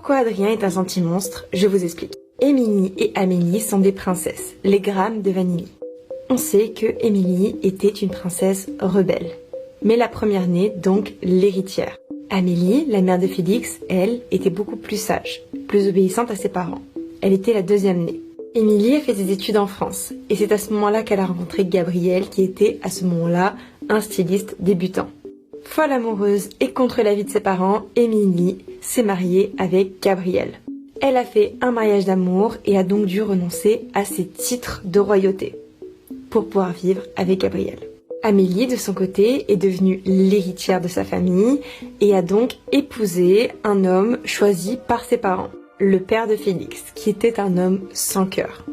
Pourquoi Adrien est un sentimonstre? Je vous explique. Émilie et Amélie sont des princesses, les grammes de vanille. On sait que Émilie était une princesse rebelle, mais la première-née, donc l'héritière. Amélie, la mère de Félix, elle, était beaucoup plus sage, plus obéissante à ses parents. Elle était la deuxième-née. Émilie a fait des études en France, et c'est à ce moment-là qu'elle a rencontré Gabriel, qui était, à ce moment-là, un styliste débutant. Folle amoureuse et contre l'avis de ses parents, Émilie s'est mariée avec Gabriel. Elle a fait un mariage d'amour et a donc dû renoncer à ses titres de royauté pour pouvoir vivre avec Gabriel. Amélie, de son côté, est devenue l'héritière de sa famille et a donc épousé un homme choisi par ses parents, le père de Félix, qui était un homme sans cœur.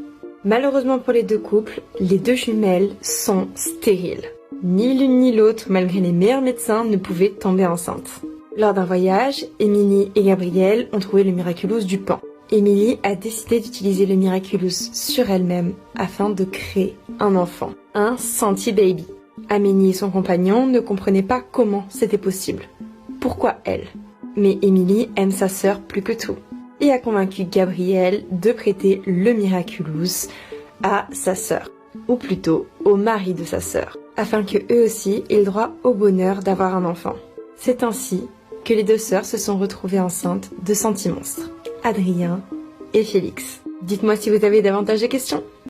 Malheureusement pour les deux couples, les deux jumelles sont stériles. Ni l'une ni l'autre, malgré les meilleurs médecins, ne pouvaient tomber enceintes. Lors d'un voyage, Émilie et Gabriel ont trouvé le miraculous du paon. Émilie a décidé d'utiliser le miraculous sur elle-même afin de créer un enfant, un Senti Baby. Amélie et son compagnon ne comprenaient pas comment c'était possible. Pourquoi elle? Mais Émilie aime sa sœur plus que tout et a convaincu Gabriel de prêter le miraculous à sa sœur, ou plutôt au mari de sa sœur, afin que eux aussi aient le droit au bonheur d'avoir un enfant. C'est ainsi que les deux sœurs se sont retrouvées enceintes de sentimonstres, Adrien et Félix. Dites-moi si vous avez davantage de questions.